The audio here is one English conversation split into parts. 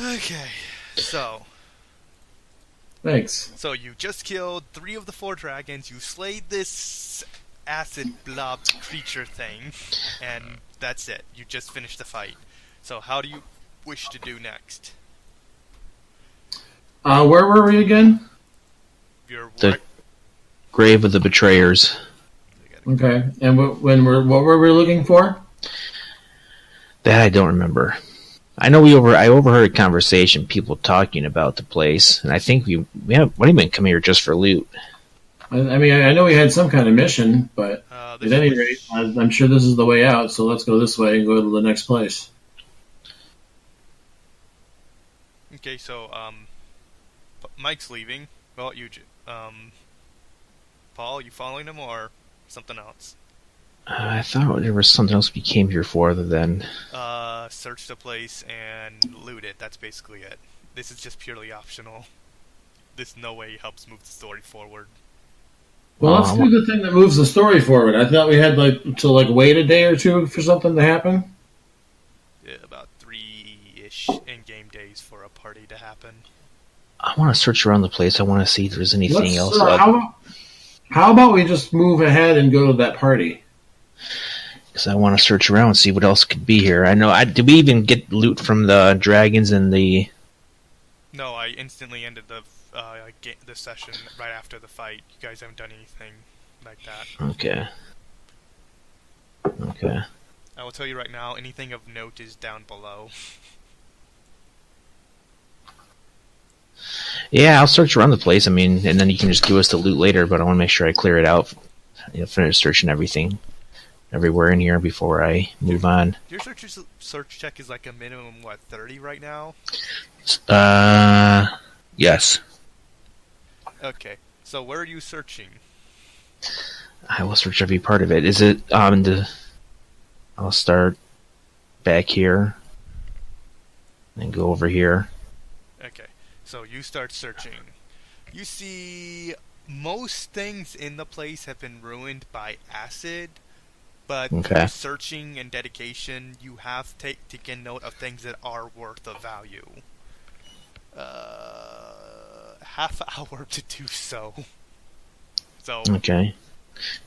Okay, so Thanks. so you just killed 3 of the 4 dragons. You slayed this acid blob creature thing, and that's it. You just finished the fight. So how do you wish to do next? Where were we again? Your The work. grave of the betrayers. Okay, and what were we looking for? That I don't remember. I overheard a conversation, people talking about the place, and I think we haven't even come here just for loot. I mean, I know we had some kind of mission, but at This any was rate, I'm sure this is the way out. So let's go this way and go to the next place. okay. So Mike's leaving. Well, Paul, you following him or something else? I thought there was something else we came here for other than... Search the place and loot it. That's basically it. This is just purely optional. This no way helps move the story forward. Well, let's do the thing that moves the story forward. I thought we had to wait a day or two for something to happen. Yeah, about 3-ish in-game days for a party to happen. I want to search around the place. I want to see if there's anything else. How about we just move ahead and go to that party? Because I want to search around and see what else could be here. Did we even get loot from the dragons and the... No, I instantly ended the session right after the fight. You guys haven't done anything like that. Okay. I will tell you right now, anything of note is down below. Yeah, I'll search around the place. I mean, and then you can just give us the loot later, but I want to make sure I clear it out. Finish searching everything. Everywhere in here before I move on. Your search check is like a minimum, 30 right now? Yes. Okay, so where are you searching? I will search every part of it. Is it, I'll start back here. And go over here. Okay, so you start searching. You see most things in the place have been ruined by acid. But through searching and dedication, you have taken note of things that are worth of value. Half hour to do so. Okay.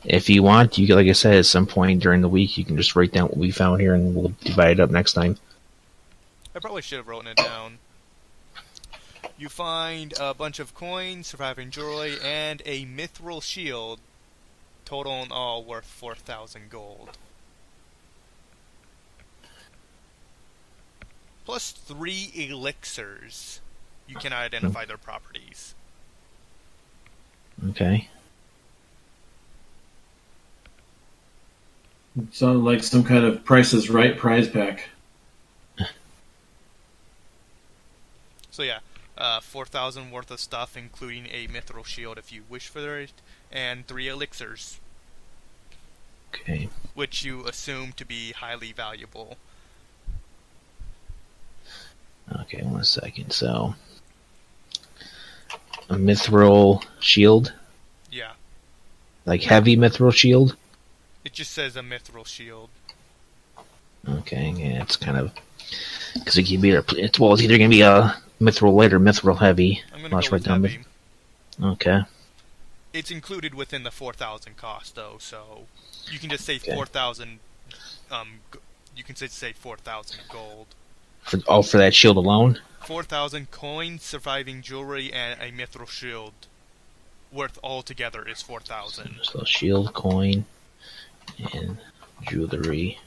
If you want, you like I said, at some point during the week, you can just write down what we found here, and we'll divide it up next time. I probably should have written it down. You find a bunch of coins, surviving jewelry, and a mithril shield. Total in all worth 4,000 gold. Plus 3 elixirs. You cannot identify their properties. Okay. Sounds like some kind of Price is Right prize pack. So yeah, 4,000 worth of stuff, including a mithril shield if you wish for it, and 3 elixirs. Okay. Which you assume to be highly valuable. Okay, 1 second. So, a mithril shield? Yeah. Like heavy mithril shield? It just says a mithril shield. Okay, yeah, it's kind of... Because it can be... it's either going to be a mithril light or mithril heavy. I'm going to go with heavy. Okay. It's included within the 4,000 cost, though, so you can just say 4,000. You can just say 4,000 gold. For that shield alone? 4,000 coins, surviving jewelry, and a mithril shield. Worth altogether is 4,000. So shield, coin, and jewelry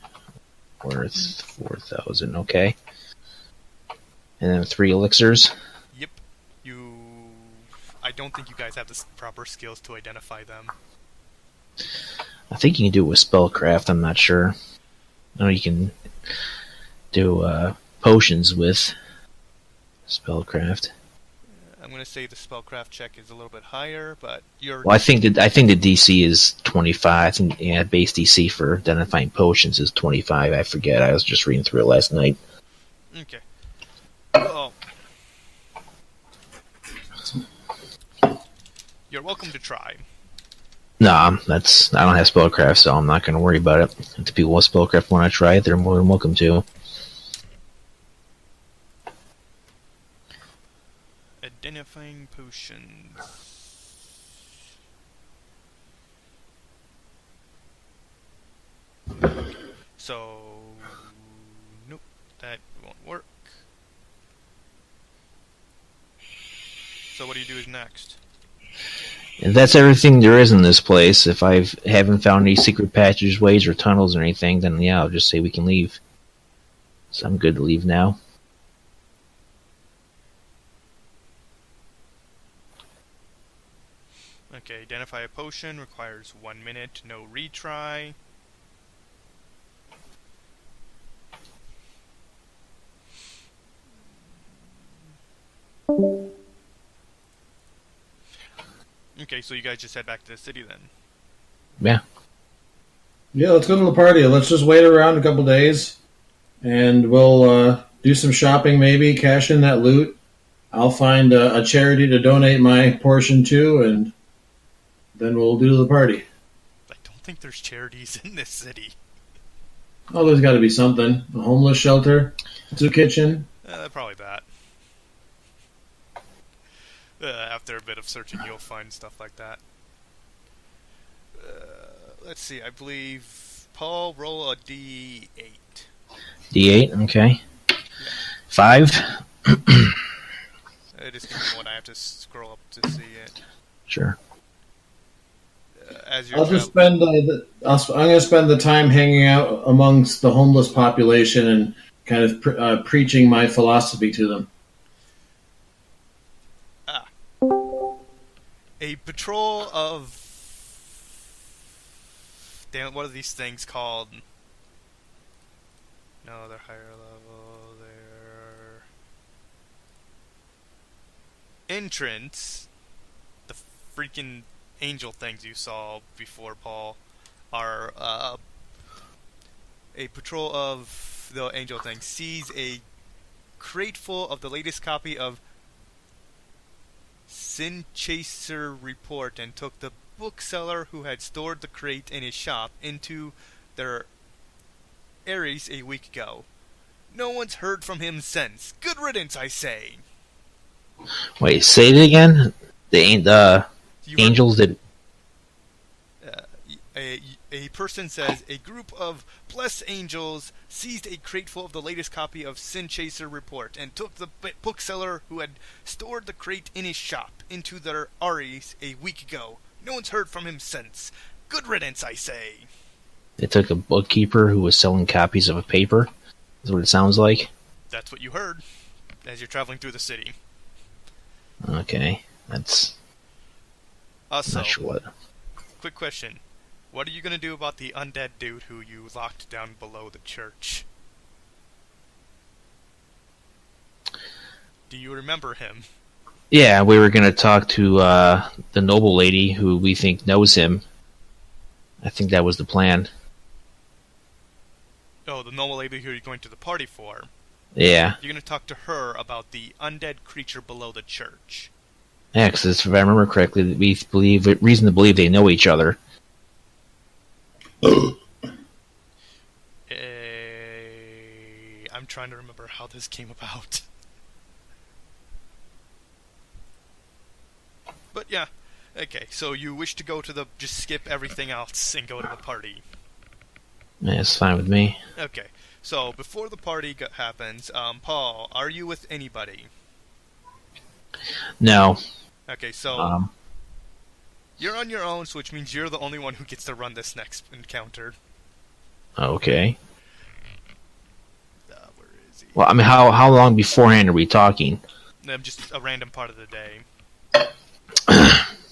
worth 4,000. Okay. And then 3 elixirs. Yep. I don't think you guys have the proper skills to identify them. I think you can do it with spellcraft. I'm not sure. I know you can do potions with spellcraft. I'm going to say the spellcraft check is a little bit higher, but you're... Well, I think the DC is 25. I think base DC for identifying potions is 25. I forget. I was just reading through it last night. Okay. Well, you're welcome to try. Nah, I don't have spellcraft, so I'm not going to worry about it. If the people with spellcraft want to try it, they're more than welcome to. Identifying potions. So, nope, that won't work. So what do you do next? And that's everything there is in this place. If I haven't found any secret passageways or tunnels or anything, then yeah, I'll just say we can leave. So I'm good to leave now. Okay, identify a potion, requires 1 minute, no retry. Okay, so you guys just head back to the city then? Yeah. Yeah, let's go to the party. Let's just wait around a couple days, and we'll do some shopping maybe, cash in that loot. I'll find a charity to donate my portion to, and then we'll do the party. I don't think there's charities in this city. Oh, there's got to be something. A homeless shelter, a kitchen. Probably that. After a bit of searching, you'll find stuff like that. Let's see, I believe... Paul, roll a D8. D8, okay. 5. Just give me one, I have to scroll up to see it. Sure. As you're I'm going to spend the time hanging out amongst the homeless population and kind of preaching my philosophy to them. A patrol of... Damn, what are these things called? No, they're higher level. They're... Entrance. The freaking angel things you saw before, Paul, are a patrol of the angel things sees a crate full of the latest copy of Sin Chaser Report and took the bookseller who had stored the crate in his shop into their Ares a week ago. No one's heard from him since. Good riddance, I say. Wait, say it again? The angels did... A person says, a group of blessed angels seized a crate full of the latest copy of Sin Chaser Report and took the bookseller who had stored the crate in his shop into their Ares a week ago. No one's heard from him since. Good riddance, I say. They took a bookkeeper who was selling copies of a paper? That's what it sounds like? That's what you heard as you're traveling through the city. Okay, that's... Also, not sure what. Quick question. What are you going to do about the undead dude who you locked down below the church? Do you remember him? Yeah, we were going to talk to the noble lady who we think knows him. I think that was the plan. Oh, the noble lady who you're going to the party for. Yeah. You're going to talk to her about the undead creature below the church. Yeah, because if I remember correctly, we believe reason to believe they know each other. I'm trying to remember how this came about. But yeah, okay, so you wish to go to the... just skip everything else and go to the party. Yeah, it's fine with me. Okay, so before the party happens, Paul, are you with anybody? No. Okay, so... you're on your own, so which means you're the only one who gets to run this next encounter. Okay. Where is he? Well, I mean, how long beforehand are we talking? Just a random part of the day.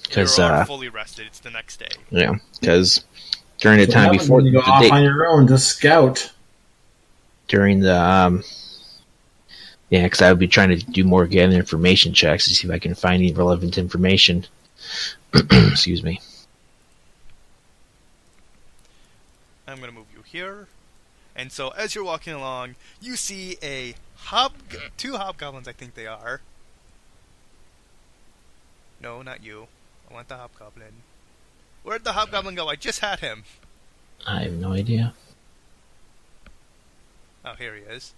Because you're fully rested. It's the next day. Yeah, because during the time before you go the off day, on your own to scout. During the yeah, because I would be trying to do more gathering information checks to see if I can find any relevant information. Excuse me. I'm going to move you here. And so as you're walking along, you see a two hobgoblins, I think they are. No, not you. I want the hobgoblin. Where'd the hobgoblin go? I just had him. I have no idea. Oh, here he is.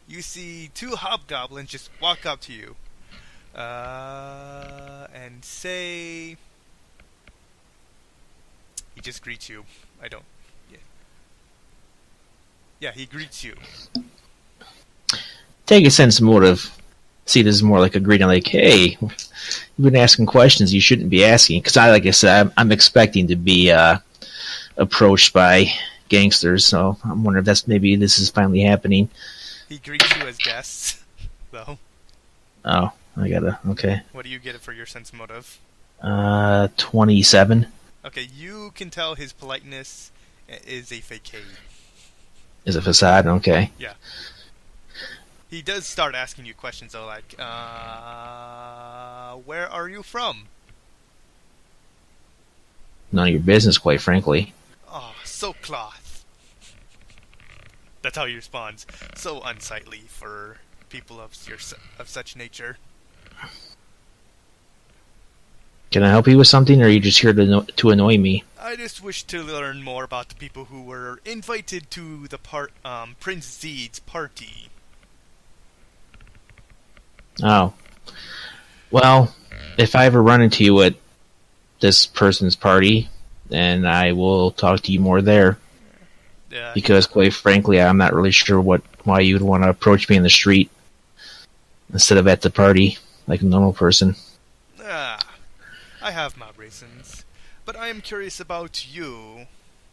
You see two hobgoblins just walk up to you. And say he just greets you. I don't. Yeah. Yeah, he greets you. Take a sense motive. See this is more like a greeting, like, hey, you've been asking questions you shouldn't be asking. Because like I said, I'm expecting to be approached by gangsters, so I'm wondering if this is finally happening. He greets you as guests, though. Oh, okay. What do you get for your sense motive? 27. Okay, you can tell his politeness is a facade. Is a facade? Okay. Yeah. He does start asking you questions, though, like, where are you from? None of your business, quite frankly. Oh, so cloth. That's how he responds. So unsightly for people of such nature. Can I help you with something, or are you just here to annoy me? I just wish to learn more about the people who were invited to the Prince Zeed's party. Oh. Well, if I ever run into you at this person's party, then I will talk to you more there. Yeah. Because, quite frankly, I'm not really sure why you would want to approach me in the street instead of at the party, like a normal person. I have my reasons. But I am curious about you,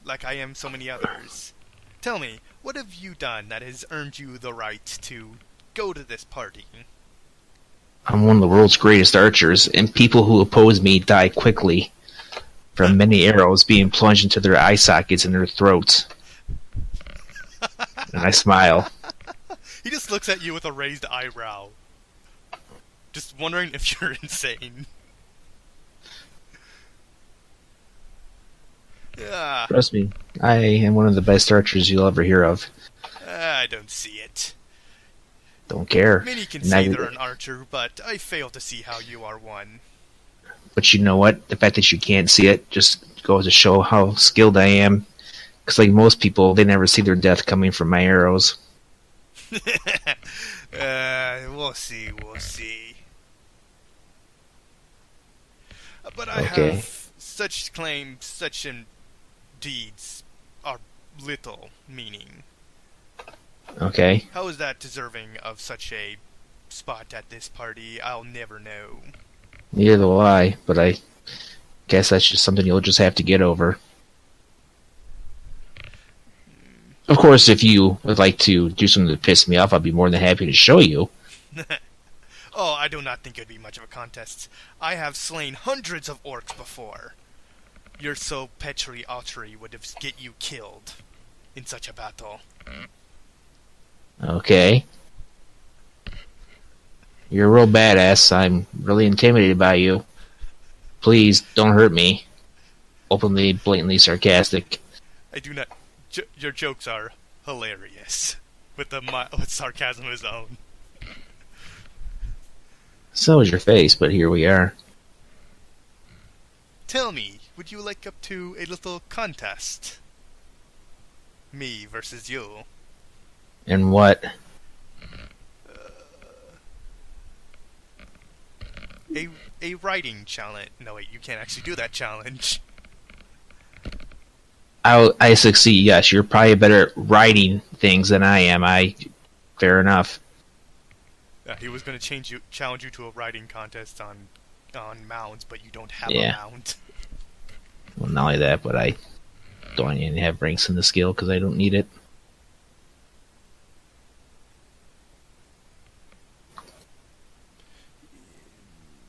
like I am so many others. Tell me, what have you done that has earned you the right to go to this party? I'm one of the world's greatest archers, and people who oppose me die quickly from many arrows being plunged into their eye sockets and their throats. And I smile. He just looks at you with a raised eyebrow. Just wondering if you're insane. Yeah. Trust me, I am one of the best archers you'll ever hear of. I don't see it. Don't care. Many can say they're an archer, but I fail to see how you are one. But you know what? The fact that you can't see it just goes to show how skilled I am. Because like most people, they never see their death coming from my arrows. We'll see. But I have such claims, such deeds are little meaning. Okay. How is that deserving of such a spot at this party? I'll never know. Neither will I, but I guess that's just something you'll just have to get over. Of course, if you would like to do something to piss me off, I'd be more than happy to show you. Oh, I do not think it would be much of a contest. I have slain hundreds of orcs before. Your so petry archery would have get you killed in such a battle. Okay. You're a real badass. I'm really intimidated by you. Please, don't hurt me. Openly, blatantly sarcastic. I do not... your jokes are hilarious. With sarcasm of his own. So is your face, but here we are. Tell me, would you like up to a little contest? Me versus you. And what? A writing challenge. No, wait, you can't actually do that challenge. I succeed, yes. You're probably better at writing things than I am. Fair enough. He was going to challenge you to a writing contest on mounds, but you don't have a mount. Well, not only that, but I don't even have ranks in the skill because I don't need it.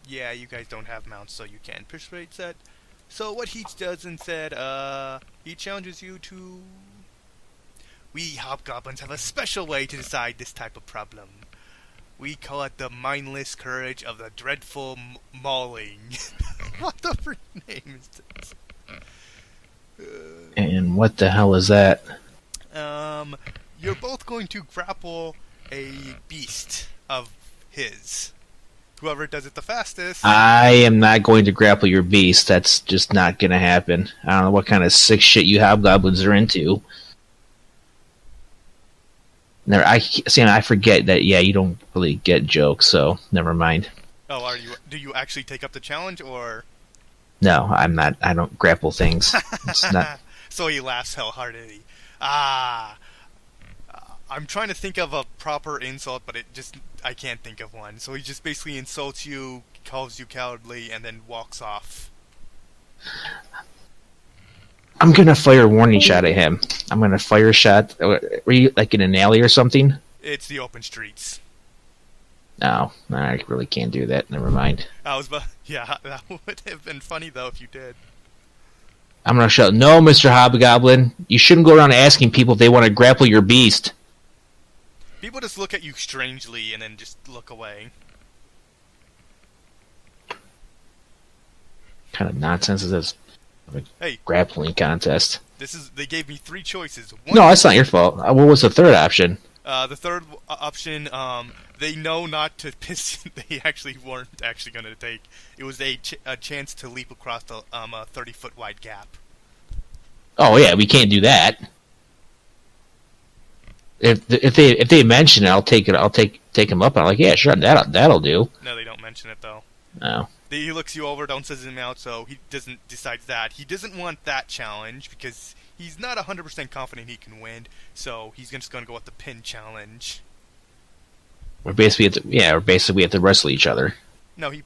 Yeah, you guys don't have mounts, so you can't persuade that. So what he does instead, he challenges you to... We hobgoblins have a special way to decide this type of problem. We call it the mindless courage of the dreadful mauling. What the freak name is this? And what the hell is that? You're both going to grapple a beast of his. Whoever does it the fastest. I am not going to grapple your beast. That's just not going to happen. I don't know what kind of sick shit you hobgoblins are into. I forget that, you don't really get jokes, so never mind. Oh, are you? Do you actually take up the challenge, or? No, I'm not. I don't grapple things. It's not. So he laughs wholeheartedly. Ah, I'm trying to think of a proper insult, but I can't think of one. So he just basically insults you, calls you cowardly, and then walks off. I'm gonna fire a warning shot at him. I'm gonna fire a shot. Were you like in an alley or something? It's the open streets. No, I really can't do that. Never mind. Yeah, that would have been funny though if you did. I'm gonna shout, "No, Mr. Hobgoblin, you shouldn't go around asking people if they want to grapple your beast." People just look at you strangely and then just look away. What kind of nonsense is this? Hey, grappling contest. They gave me 3 choices. No, that's not your fault. What was the third option? The third option, they know not to piss. They actually weren't actually going to take. It was a chance to leap across a 30-foot wide gap. Oh yeah, we can't do that. If they mention it, I'll take it. I'll take him up. I'm like, yeah, sure, that'll do. No, they don't mention it though. No. He looks you over, don't says him out, so he decides that he doesn't want that challenge because he's not 100% confident he can win. So he's just going to go with the pin challenge. We're basically we have to wrestle each other. No, you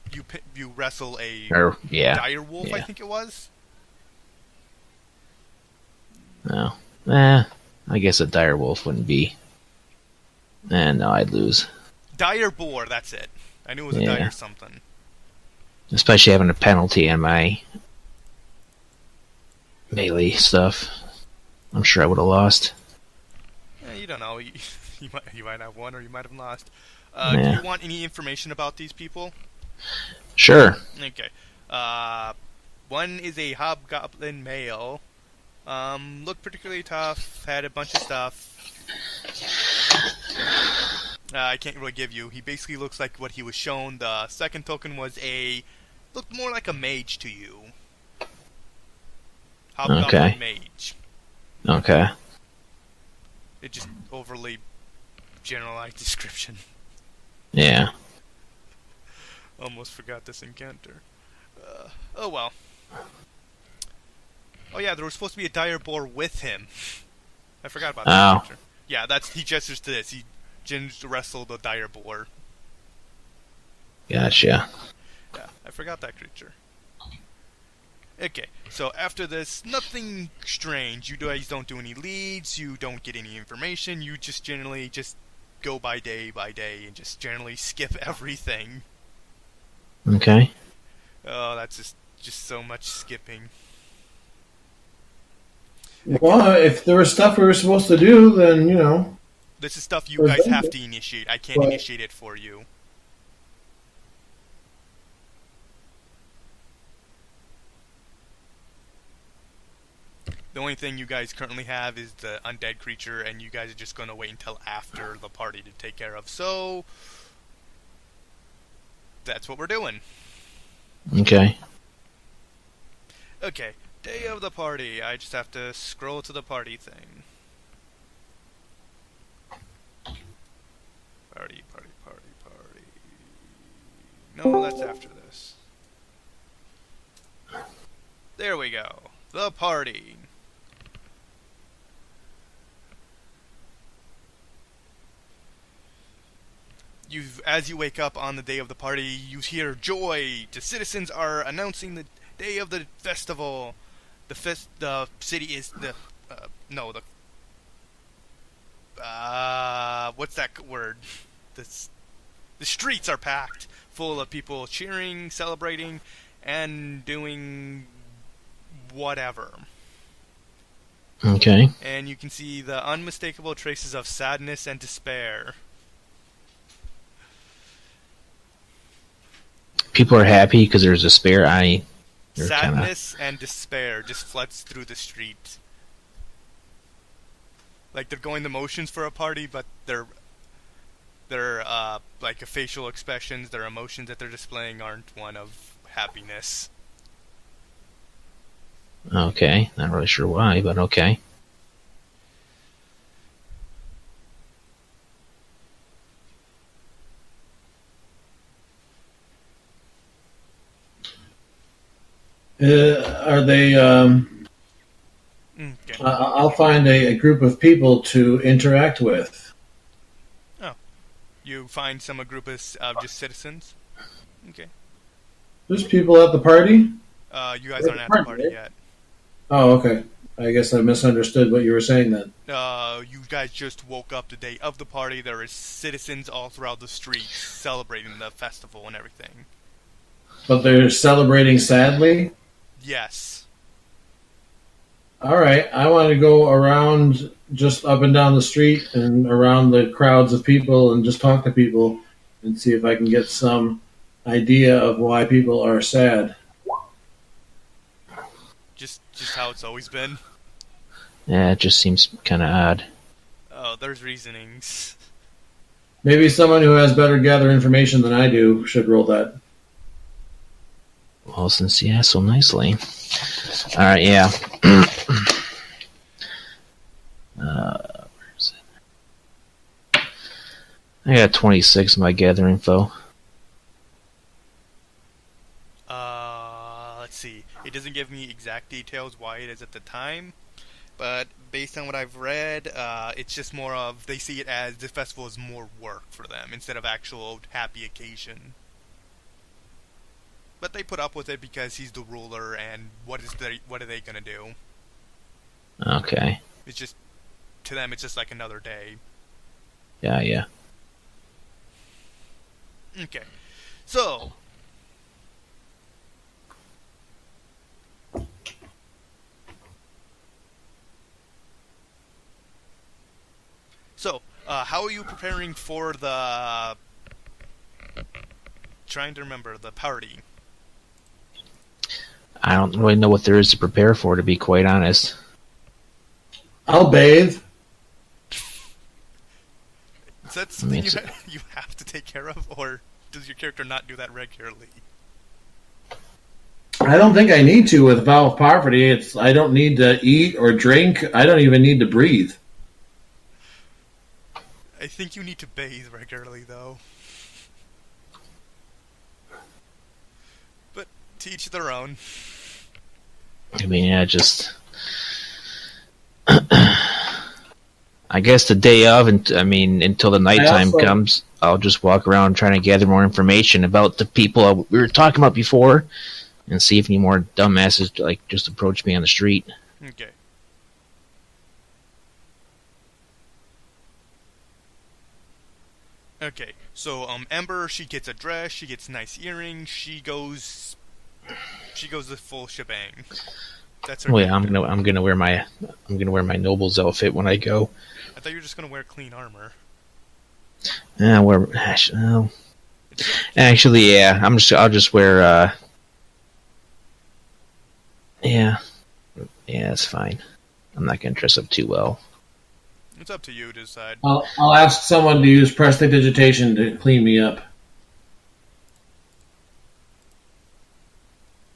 wrestle a dire wolf, yeah. I think it was. No, I guess a dire wolf wouldn't be. No, I'd lose. Dire boar, that's it. I knew it was a dire something. Especially having a penalty on my melee stuff. I'm sure I would have lost. You don't know. You might have won or you might have lost. Yeah. Do you want any information about these people? Sure. Okay. One is a hobgoblin male. Looked particularly tough. Had a bunch of stuff. I can't really give you. He basically looks like what he was shown. The second token was looked more like a mage to you. Hobgoblin mage. Okay. It just overly generalized description. Yeah. Almost forgot this encounter. Oh well. Oh yeah, there was supposed to be a dire boar with him. I forgot about that picture. Yeah, he gestures to this. He wrestled a dire boar. Gotcha. Yeah, I forgot that creature. Okay, so after this, nothing strange. You guys don't do any leads, you don't get any information, you just generally just go by day and just generally skip everything. Okay. Oh, that's just so much skipping. Well, if there was stuff we were supposed to do, then, This is stuff you guys have to initiate. I can't initiate it for you. The only thing you guys currently have is the undead creature, and you guys are just going to wait until after the party to take care of. So, that's what we're doing. Okay. Okay, day of the party. I just have to scroll to the party thing. Party. No, that's after this. There we go. The party. As you wake up on the day of the party, you hear joy. The citizens are announcing the day of the festival. The city is what's that word? The streets are packed, full of people cheering, celebrating, and doing whatever. Okay. And you can see the unmistakable traces of sadness and despair. People are happy because there's a spare eye. Sadness and despair just floods through the street. Like they're going the motions for a party, but their like facial expressions, their emotions that they're displaying aren't one of happiness. Okay, not really sure why, but okay. Are they? Okay. I'll find a group of people to interact with. Oh, you find some a group of just citizens. Okay. There's people at the party. You guys aren't at the party Right? yet. Oh, okay. I guess I misunderstood what you were saying then. You guys just woke up the day of the party. There is citizens all throughout the streets celebrating the festival and everything. But they're celebrating sadly? Yes. All right. I want to go around just up and down the street and around the crowds of people and just talk to people and see if I can get some idea of why people are sad. Just how it's always been. Yeah, it just seems kind of odd. Oh, there's reasonings. Maybe someone who has better gather information than I do should roll that. Well, since you asked so nicely. All right, yeah. Where is it? I got 26 in my gather info. Let's see. It doesn't give me exact details why it is at the time, but based on what I've read, it's just more of they see it as the festival is more work for them instead of actual happy occasion. But they put up with it because he's the ruler, and what are they gonna do? Okay. It's just to them, it's just like another day. Yeah. Okay, so. So, how are you preparing for the... Trying to remember, the party? I don't really know what there is to prepare for, to be quite honest. I'll bathe. Is that something you have to take care of, or does your character not do that regularly? I don't think I need to with Vow of Poverty. I don't need to eat or drink. I don't even need to breathe. I think you need to bathe regularly, though. But to each their own. I mean, yeah, just... I guess the day of, until the nighttime comes, I'll just walk around trying to gather more information about the people we were talking about before, and see if any more dumbasses just approach me on the street. Okay. Okay, so Ember, she gets a dress, she gets nice earrings, she goes the full shebang. That's her. Oh yeah, I'm gonna wear my noble's outfit when I go. I thought you were just gonna wear clean armor. Actually, yeah, I'll just wear. Yeah, it's fine. I'm not gonna dress up too well. It's up to you to decide. I'll ask someone to use prestidigitation to clean me up.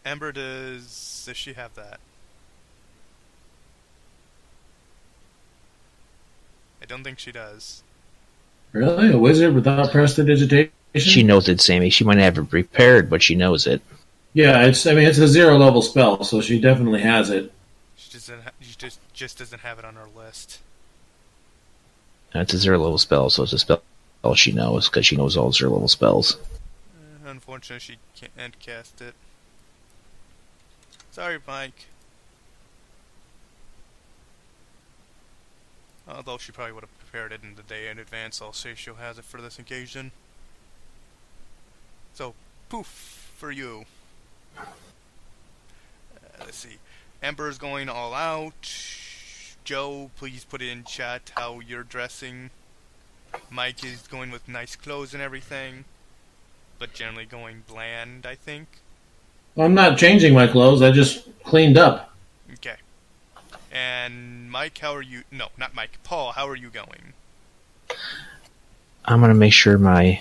Ember, does she have that? I don't think she does. Really? A wizard without prestidigitation? She knows it, Sammy. She might have it prepared, but she knows it. Yeah, it's a 0-level spell, so she definitely has it. She just doesn't have it on her list. It's a 0-level spell, so it's a spell she knows, because she knows all 0-level spells. Unfortunately, she can't cast it. Sorry, Mike. Although she probably would have prepared it in the day in advance, I'll say she'll have it for this occasion. So, poof, for you. Let's see. Ember's going all out. Joe, please put it in chat how you're dressing. Mike is going with nice clothes and everything, but generally going bland, I think. Well, I'm not changing my clothes, I just cleaned up. Okay. And Mike, how are you? No, not Mike. Paul, how are you going? I'm gonna make sure my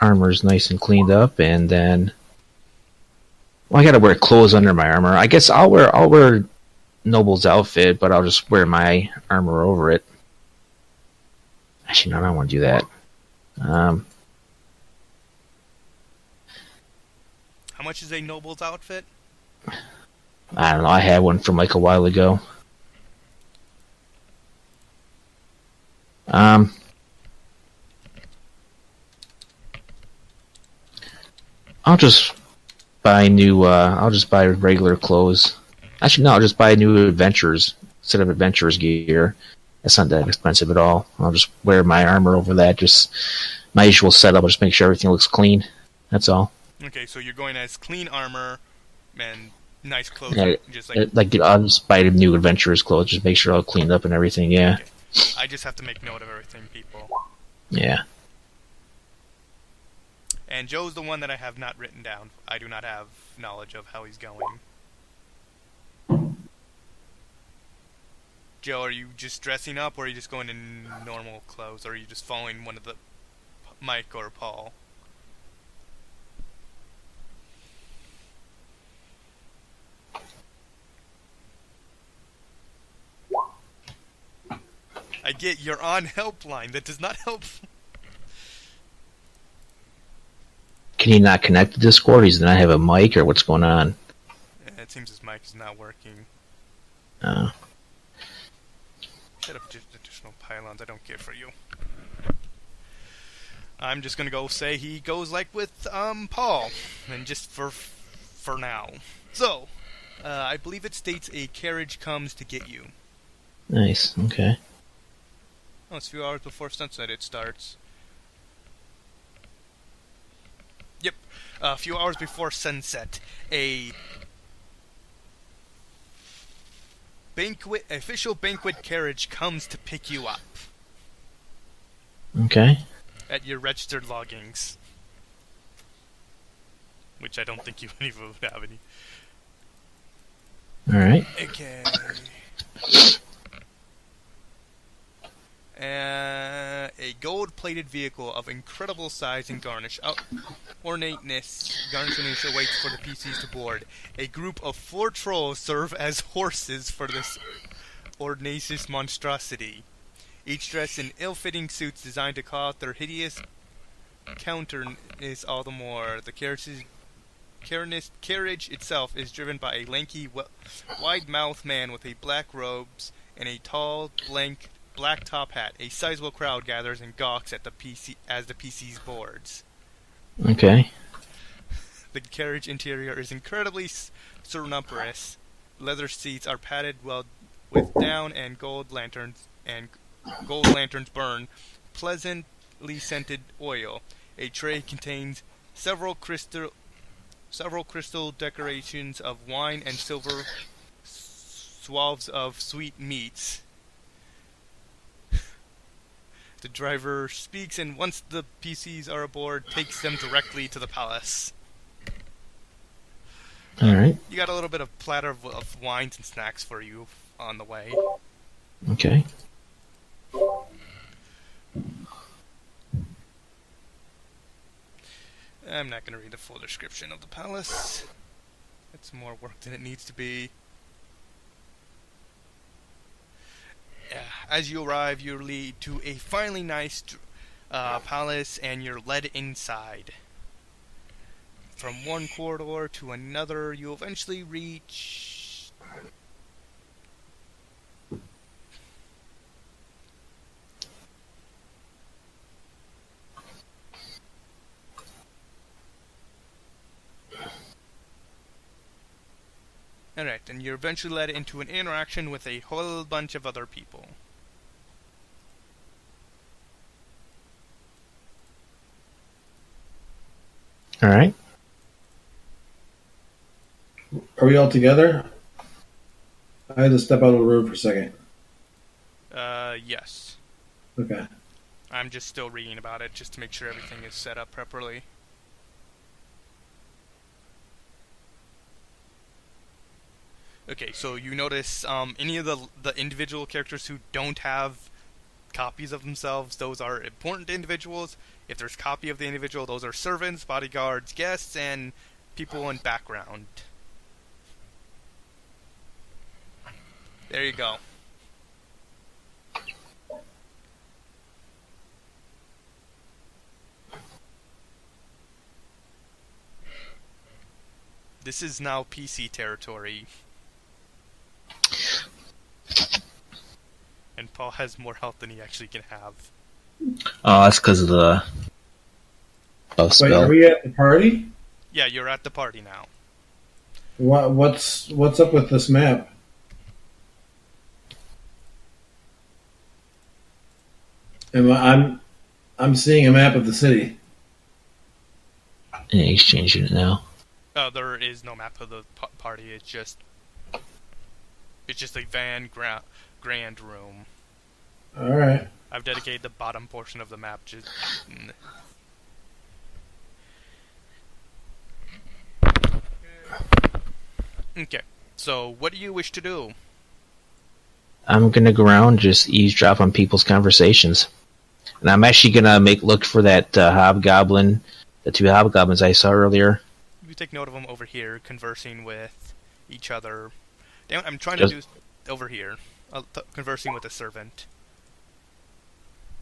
armor's nice and cleaned up, and then... Well, I gotta wear clothes under my armor. I guess I'll wear Noble's outfit, but I'll just wear my armor over it. Actually, no, I don't want to do that. How much is a noble's outfit? I don't know. I had one from like a while ago. I'll just buy new. I'll just buy regular clothes. Actually, no. I'll just buy new adventures instead of adventurers gear. It's not that expensive at all. I'll just wear my armor over that. Just my usual setup. I'll just make sure everything looks clean. That's all. Okay, so you're going as clean armor and nice clothes. Yeah, just I'll just buy new adventurers clothes. Just make sure all cleaned up and everything. Yeah. Okay. I just have to make note of everything, people. Yeah. And Joe's the one that I have not written down. I do not have knowledge of how he's going. Joe, are you just dressing up, or are you just going in normal clothes, or are you just following one of the Mike or Paul? I get you're on helpline. That does not help. Can he not connect to Discord? Does he not have a mic, or what's going on? Yeah, it seems his mic is not working. Oh. Set up additional pylons. I don't care for you. I'm just gonna go say he goes like with Paul, and just for now. So, I believe it states a carriage comes to get you. Nice. Okay. Oh, it's a few hours before sunset it starts. Yep, a few hours before sunset, a official banquet carriage comes to pick you up. Okay. At your registered loggings. Which I don't think you even would have any. Alright. Okay. A gold-plated vehicle of incredible size and ornateness awaits for the PCs to board. A group of 4 trolls serve as horses for this ornacious monstrosity. Each dressed in ill-fitting suits designed to call out their hideous counterness all the more. The carriage itself is driven by a lanky, wide-mouthed man with black robes and a tall, black top hat. A sizable crowd gathers and gawks at the PC's boards. Okay. The carriage interior is incredibly sonorous. Leather seats are padded well with down, and gold lanterns burn pleasantly scented oil. A tray contains several crystal decorations of wine and silver swathes of sweet meats. The driver speaks, and once the PCs are aboard, takes them directly to the palace. Alright. You got a little bit of platter of wines and snacks for you on the way. Okay. I'm not going to read the full description of the palace. It's more work than it needs to be. As you arrive, you lead to a finely nice palace, and you're led inside. From one corridor to another, you eventually reach... Alright, and you're eventually led into an interaction with a whole bunch of other people. Alright. Are we all together? I had to step out of the room for a second. Yes. Okay. I'm just still reading about it, just to make sure everything is set up properly. Okay, so you notice any of the individual characters who don't have copies of themselves, those are important individuals. If there's a copy of the individual, those are servants, bodyguards, guests, and people in background. There you go. This is now PC territory. and Paul has more health than he actually can have. Oh, that's because of the Wait, are we at the party? Yeah, you're at the party now. What's up with this map? I'm seeing a map of the city. Yeah, he's changing it now. There is no map of the party. It's just a grand room. All right. I've dedicated the bottom portion of the map just. Okay. So, what do you wish to do? I'm gonna go around just eavesdrop on people's conversations, and I'm actually gonna look for that hobgoblin, the two hobgoblins I saw earlier. You take note of them over here, conversing with each other. Damn, I'm trying to do over here, conversing with a servant.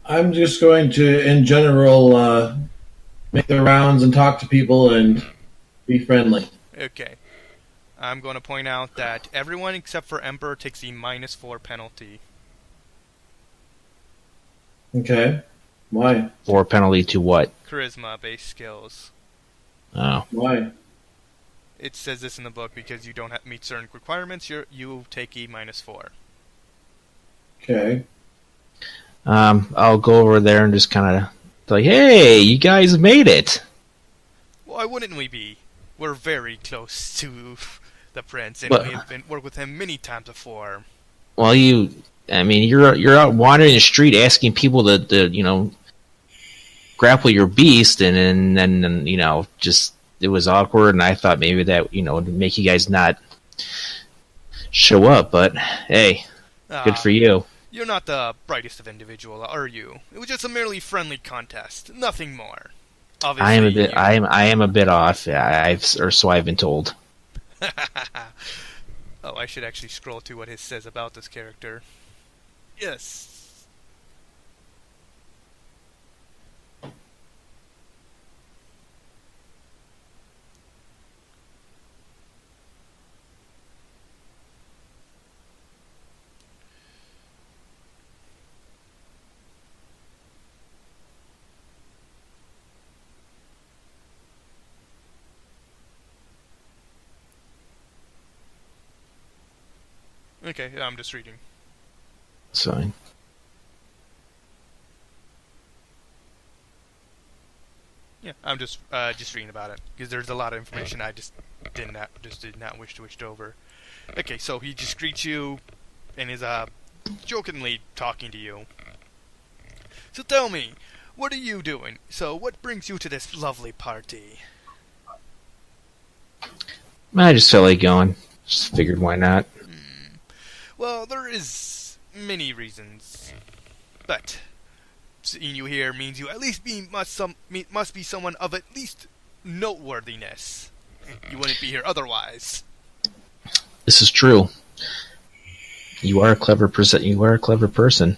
I'm just going to, in general, make the rounds and talk to people and be friendly. Okay. I'm going to point out that everyone except for Emperor takes a -4 penalty. Okay. Why? 4 penalty to what? Charisma-based skills. Oh. Why? It says this in the book because you don't meet certain requirements. You take a -4. Okay. I'll go over there and just kind of like, hey, you guys made it. Why wouldn't we be? We're very close to the prince, and we have worked with him many times before. Well, you're out wandering the street asking people to grapple your beast, and then just it was awkward, and I thought maybe that would make you guys not show up, but hey, good for you. You're not the brightest of individual, are you? It was just a merely friendly contest, nothing more. Obviously, I am a bit off. Or so I've been told. Oh, I should actually scroll to what it says about this character. Yes. Okay, I'm just reading. It's fine. Yeah, I'm just reading about it because there's a lot of information I just did not wish to wish over. Okay, so he just greets you and is jokingly talking to you. So tell me, what are you doing? So what brings you to this lovely party? I just felt like going. Just figured why not. Well, there is many reasons, but seeing you here means you at least must be someone of at least noteworthiness. You wouldn't be here otherwise. This is true. You are a clever person. You are a clever person.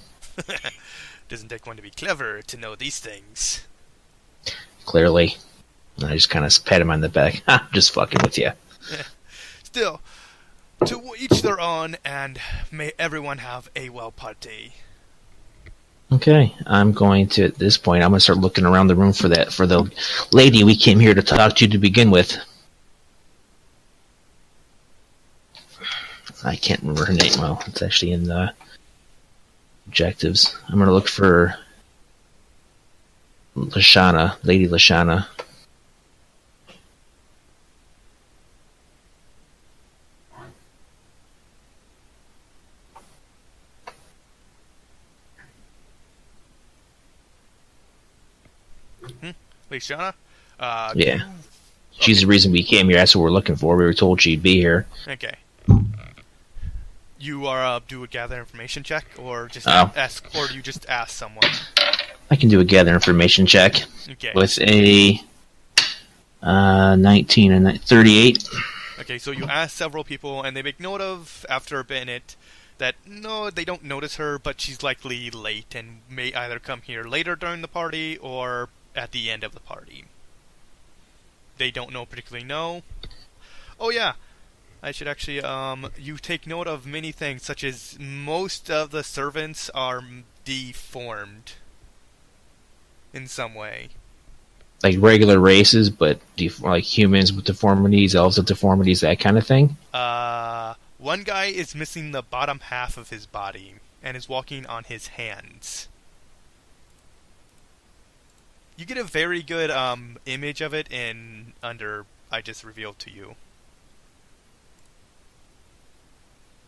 Doesn't take one to be clever to know these things. Clearly. I just kind of pat him on the back. I'm just fucking with you. Still, to each their own, and may everyone have a well party. Okay, I'm going to, at this point, I'm going to start looking around the room for the lady we came here to talk to begin with. I can't remember her name. Well, it's actually in the objectives. I'm going to look for Lashana, Lady Lashana. Lashana? Yeah. She's the reason we came here. That's what we're looking for. We were told she'd be here. Okay. You are do a gather information check, or just ask, or do you just ask someone? I can do a gather information check. Okay. With a 19 and 38. Okay, so you ask several people, and they make note of, after a minute, that no, they don't notice her, but she's likely late and may either come here later during the party or at the end of the party. They don't particularly know. Oh yeah, I should actually, you take note of many things, such as most of the servants are deformed in some way. Like regular races, but like humans with deformities, elves with deformities, that kind of thing? One guy is missing the bottom half of his body and is walking on his hands. You get a very good image of it under I just revealed to you.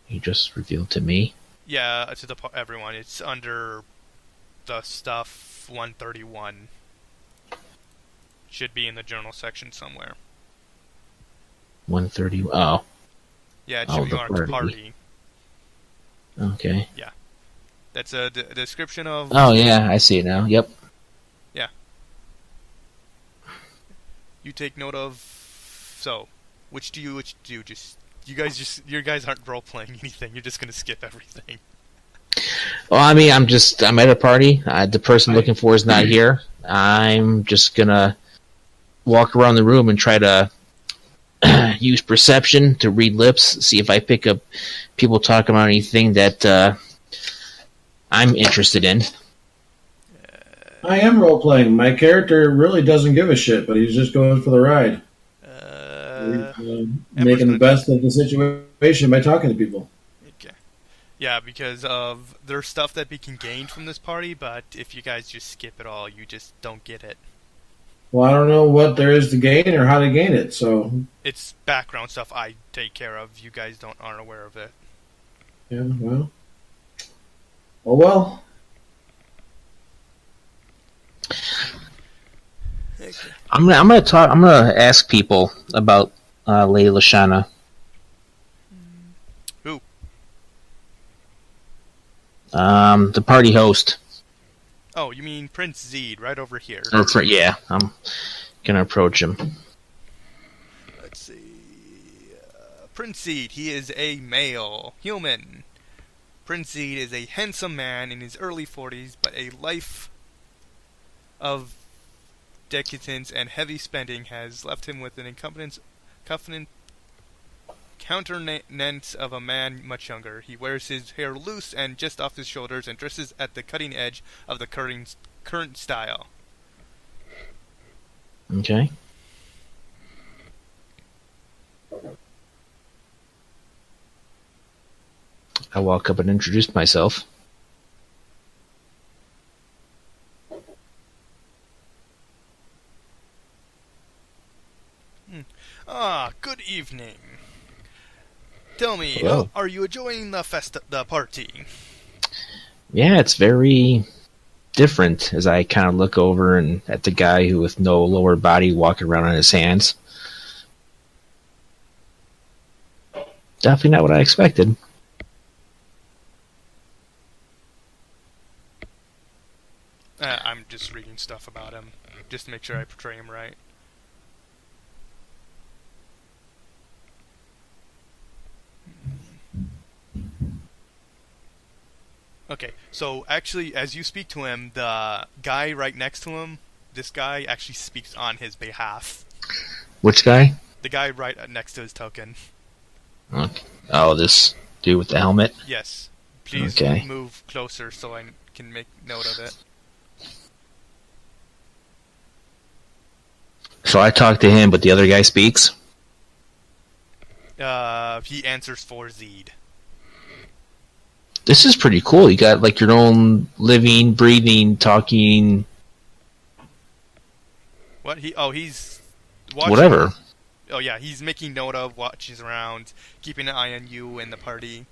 You just revealed to me? Yeah, to everyone. It's under the stuff 131. Should be in the journal section somewhere. 130. Oh. Yeah, it should be marked party. Okay. Yeah. That's a description of... Oh, yeah, I see it now. Yep. Yeah. You take note of... So, which do you just... You guys aren't role-playing anything. You're just going to skip everything. Well, I mean, I'm at a party. The person I'm looking for is not here. I'm just going to walk around the room and try to use perception to read lips, see if I pick up people talking about anything that I'm interested in. I am role-playing. My character really doesn't give a shit, but he's just going for the ride. Making the best of the situation by talking to people. Okay. Yeah, because of there's stuff that we can gain from this party, but if you guys just skip it all, you just don't get it. Well, I don't know what there is to gain or how to gain it, so... It's background stuff I take care of. You guys aren't aware of it. Yeah, well... Oh, well. Okay. I'm gonna ask people about Lady Lashana. Who? The party host. Oh, you mean Prince Zed, right over here. Yeah, I'm gonna approach him. Let's see. Prince Zed, he is a male human. Prince Zed is a handsome man in his early 40s, but a life of decadence and heavy spending has left him with an countenance of a man much younger. He wears his hair loose and just off his shoulders and dresses at the cutting edge of the current style. Okay. I walk up and introduce myself. Good evening. Tell me, Hello. are you enjoying the party? Yeah, it's very different as I kind of look over and at the guy who with no lower body walking around on his hands. Definitely not what I expected. I'm just reading stuff about him, just to make sure I portray him right. Okay, so actually, as you speak to him, the guy right next to him, this guy actually speaks on his behalf. Which guy? The guy right next to his token. Okay. Oh, this dude with the helmet? Yes. Please move closer so I can make note of it. So I talk to him, but the other guy speaks? He answers for Zed. This is pretty cool. You got like your own living, breathing, talking... What? He's watching. Whatever. Oh yeah, he's making note of, watches around, keeping an eye on you and the party.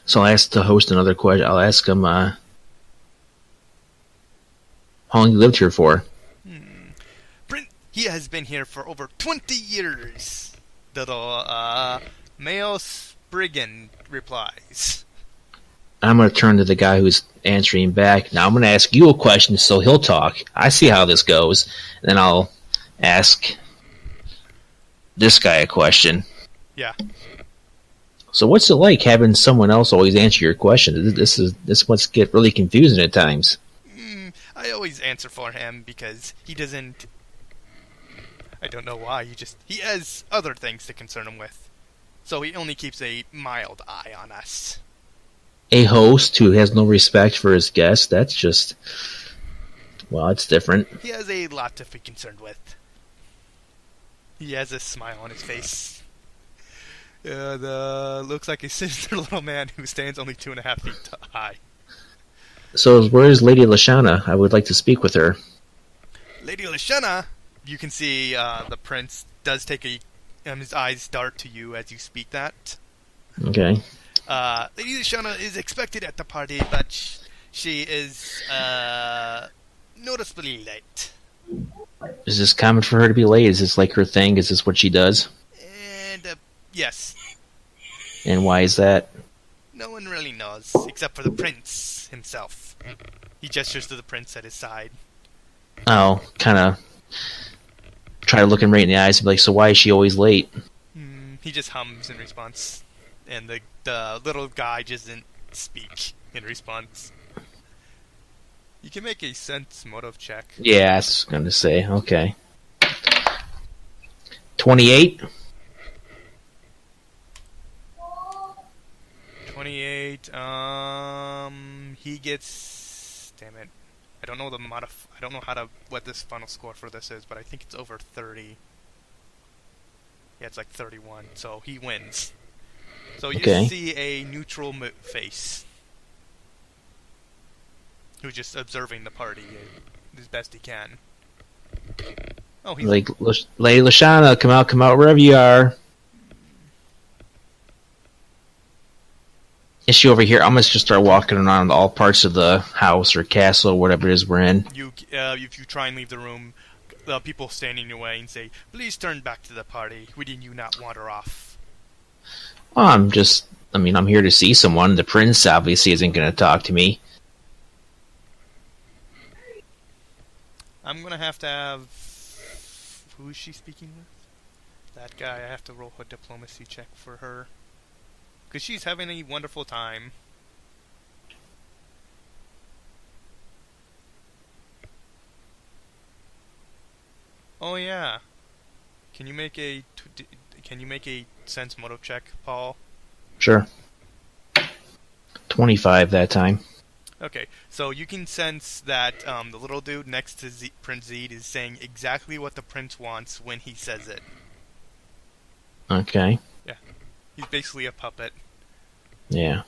So I'll ask the host another question. I'll ask him, how long you lived here for? He has been here for over 20 years. The male brigand replies. I'm going to turn to the guy who's answering back. Now I'm going to ask you a question so he'll talk. I see how this goes. Then I'll ask this guy a question. Yeah. So what's it like having someone else always answer your question? This must get really confusing at times. I always answer for him because he doesn't... I don't know why. He has other things to concern him with. So he only keeps a mild eye on us. A host who has no respect for his guests, that's just... Well, it's different. He has a lot to be concerned with. He has a smile on his face. Looks like a sinister little man who stands only 2.5 feet high. So where is Lady Lashana? I would like to speak with her. Lady Lashana, you can see the prince does take his eyes dart to you as you speak that. Okay. Lady Lashana is expected at the party, but she is noticeably late. Is this common for her to be late? Is this like her thing? Is this what she does? And, yes. And why is that? No one really knows, except for the prince himself. He gestures to the prince at his side. Oh, kind of try to look him right in the eyes and be like, so why is she always late? He just hums in response. And the little guy doesn't speak in response. You can make a sense motive check. Yeah, I was going to say. Okay. 28? 28, he gets... Damn it. I don't know I don't know what this final score for this is, but I think it's over 30. Yeah, it's like 31, so he wins. So you see a neutral face. Who's just observing the party as best he can. Oh, he's like, Lady Lashana, come out wherever you are. Is she over here? I'm going to just start walking around all parts of the house or castle or whatever it is we're in. If you try and leave the room, people standing in your way and say, "Please turn back to the party. We do not wander off." Well, I'm here to see someone. The prince obviously isn't going to talk to me. I'm going to have... Who is she speaking with? That guy. I have to roll a diplomacy check for her. Because she's having a wonderful time. Oh yeah. Can you make a sense motive check, Paul? Sure. 25 that time. Okay, so you can sense that the little dude next to Prince Zed is saying exactly what the prince wants when he says it. Okay. Yeah. He's basically a puppet. Yeah.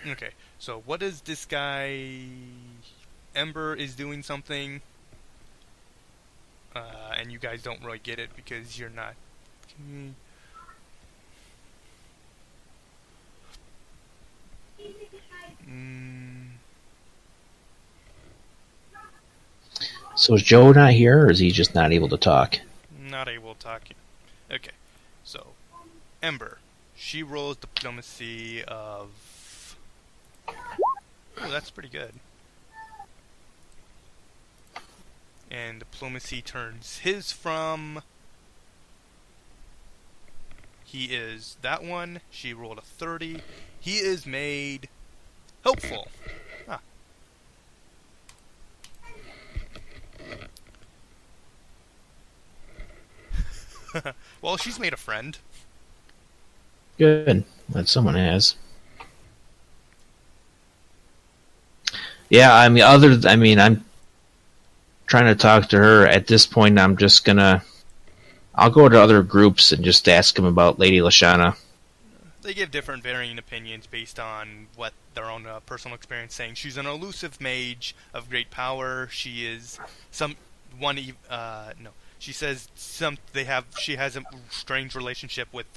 Okay, so what is this guy... Ember is doing something, and you guys don't really get it because you're not... So is Joe not here, or is he just not able to talk? Not able to talk. Okay, so Ember, she rolls diplomacy of... Oh, that's pretty good. And diplomacy turns his from... He is that one. She rolled a 30. He is made helpful. Ah. Well, she's made a friend. Good. That someone has. Yeah, I'm trying to talk to her. At this point, I'll go to other groups and just ask them about Lady Lashana. They give different varying opinions based on what their own personal experience saying. She's an elusive mage of great power. She is she says she has a strange relationship with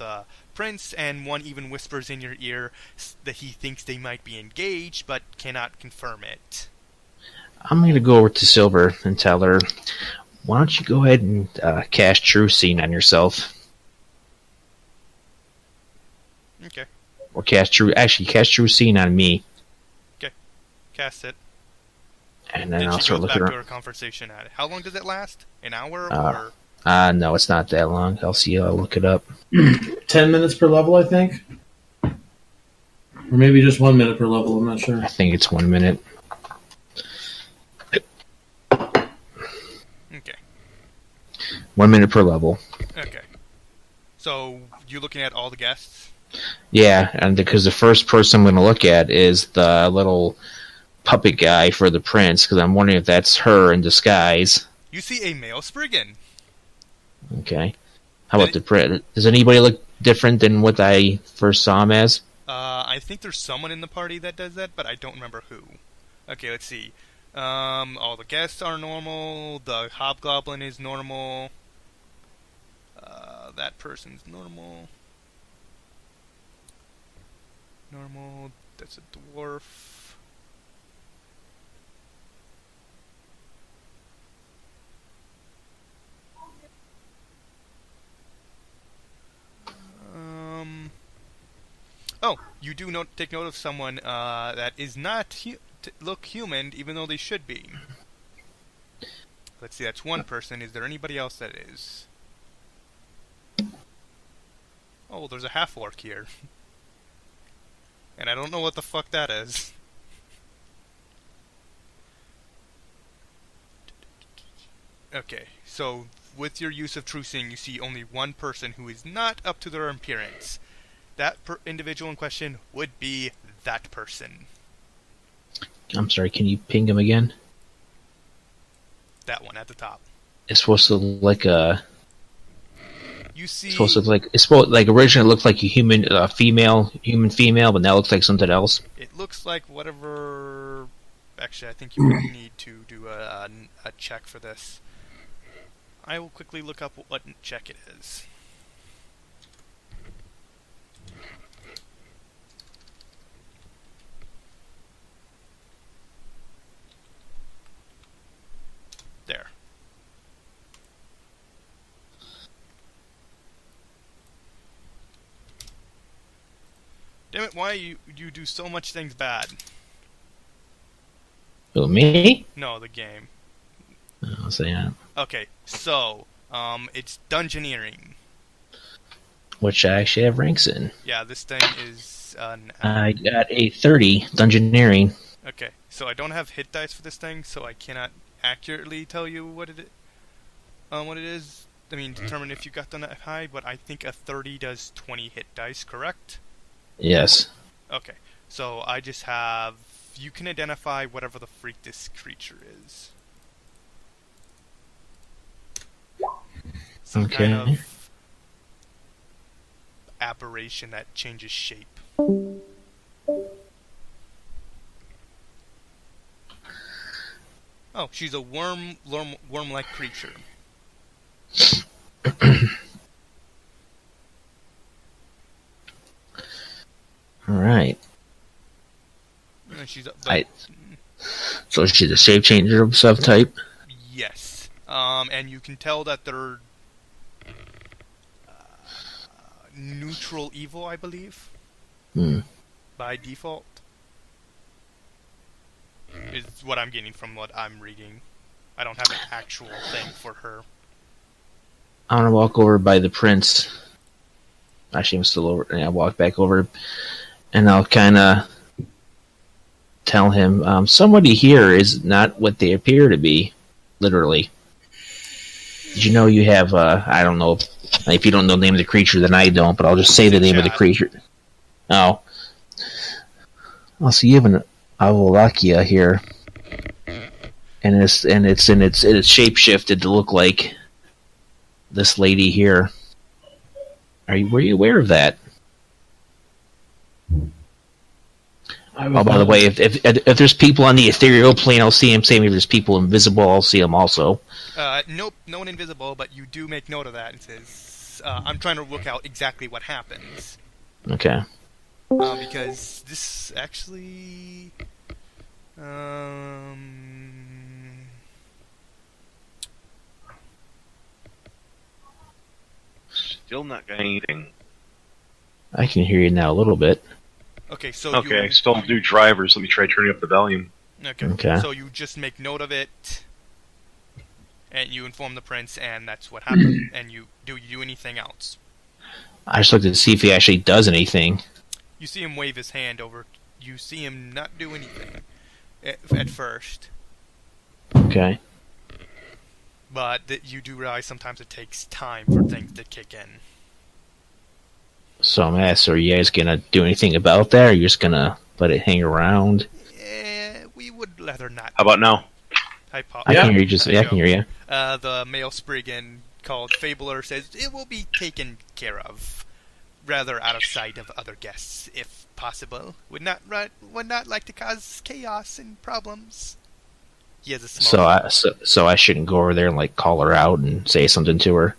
Prince, and one even whispers in your ear that he thinks they might be engaged, but cannot confirm it. I'm going to go over to Silver and tell her, why don't you go ahead and cast True Scene on yourself? Okay. Or cast True Scene on me. Okay. Cast it. And then I'll start looking back to her conversation at it. How long does it last? An hour or? No, it's not that long. I'll look it up. 10 minutes per level, I think. Or maybe just 1 minute per level, I'm not sure. I think it's 1 minute. Okay. 1 minute per level. Okay. So, you looking at all the guests? Yeah, and because the first person I'm going to look at is the little puppet guy for the prince, because I'm wondering if that's her in disguise. You see a male Spriggan. Okay. How about the prince? Does anybody look different than what I first saw him as? I think there's someone in the party that does that, but I don't remember who. Okay, let's see. All the guests are normal. The hobgoblin is normal. That person's normal. Normal. That's a dwarf. Oh, you do take note of someone that is not look human, even though they should be. Let's see, that's one person. Is there anybody else that is? Oh, there's a half-orc here. And I don't know what the fuck that is. Okay, so with your use of True Seeing, you see only one person who is not up to their appearance. That individual in question would be that person. I'm sorry, can you ping him again? That one at the top. It's supposed to look like a... You see... It's supposed like originally it looked like a human female, but now it looks like something else. It looks like whatever... Actually, I think you would need to do a check for this. I will quickly look up what check it is. There. Damn it, why you do so much things bad? Who, me? No, the game. I'll say that. Okay, so, it's Dungeoneering. Which I actually have ranks in. Yeah, this thing is... I got a 30, Dungeoneering. Okay, so I don't have hit dice for this thing, so I cannot accurately tell you what it is. I mean, determine if you got them that high, but I think a 30 does 20 hit dice, correct? Yes. Okay, so I just have... You can identify whatever the freak this creature is. Some kind of aberration that changes shape. Oh, she's a worm-like creature. Alright. She's So she's a shape changer of some type? Yes. And you can tell that they're neutral evil, I believe. By default. Is what I'm getting from what I'm reading. I don't have an actual thing for her. I'm gonna walk over by the prince. Actually, I'm still over. And I'll walk back over, and I'll kind of tell him, somebody here is not what they appear to be, literally. Did you know you have, I don't know, if you don't know the name of the creature, then I don't, but I'll just say the name of the creature. Oh. So you have an Avolakia here, and it's shape-shifted to look like this lady here. Were you aware of that? Oh, by the way, if there's people on the ethereal plane, I'll see them. Same if there's people invisible, I'll see them also. Nope, no one invisible, but you do make note of that. It says, I'm trying to look out exactly what happens. Okay. Because this actually... Still not got anything. I can hear you now a little bit. Okay, so okay, still new drivers. Let me try turning up the volume. Okay. So you just make note of it, and you inform the prince, and that's what happened. And do you do anything else? I just looked to see if he actually does anything. You see him wave his hand over. You see him not do anything at first. Okay. But you do realize sometimes it takes time for things to kick in. So I'm asking, are you guys gonna do anything about that, or are you just gonna let it hang around? We would rather not. How about now? Hi, Paul. I can hear you. I can hear you. The male Spriggan called Fabler says it will be taken care of, rather out of sight of other guests, if possible. Would not like to cause chaos and problems. He has a small. So I shouldn't go over there and like call her out and say something to her.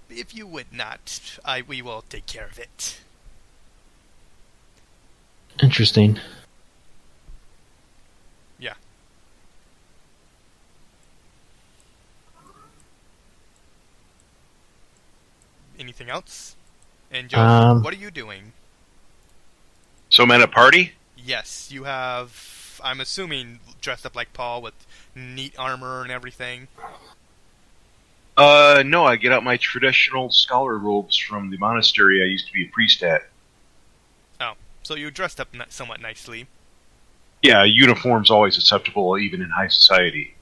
If you would not, we will take care of it. Interesting. Yeah. Anything else? And Joe, what are you doing? So I'm at a party? Yes, you have, I'm assuming, dressed up like Paul with neat armor and everything. No, I get out my traditional scholar robes from the monastery I used to be a priest at. Oh, so you dressed up somewhat nicely. Yeah, uniform's always acceptable, even in high society.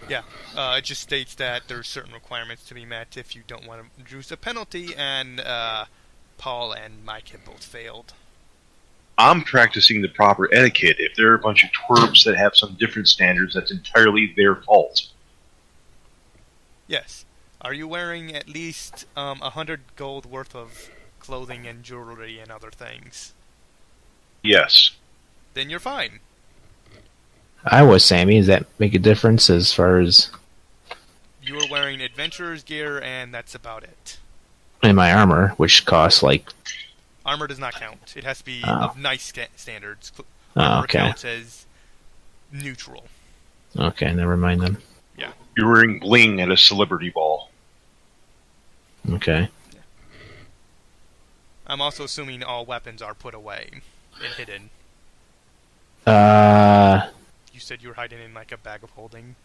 Yeah, it just states that there's certain requirements to be met if you don't want to reduce a penalty, and Paul and Mike have both failed. I'm practicing the proper etiquette. If there are a bunch of twerps that have some different standards, that's entirely their fault. Yes. Are you wearing at least 100 gold worth of clothing and jewelry and other things? Yes. Then you're fine. I was Sammy. Does that make a difference as far as... You are wearing adventurer's gear, and that's about it. And my armor, which costs like... Armor does not count. It has to be of nice standards. Armor counts as neutral. Okay, never mind then. Yeah. You're wearing bling at a celebrity ball. Okay. Yeah. I'm also assuming all weapons are put away and hidden. You said you were hiding in like a bag of holding.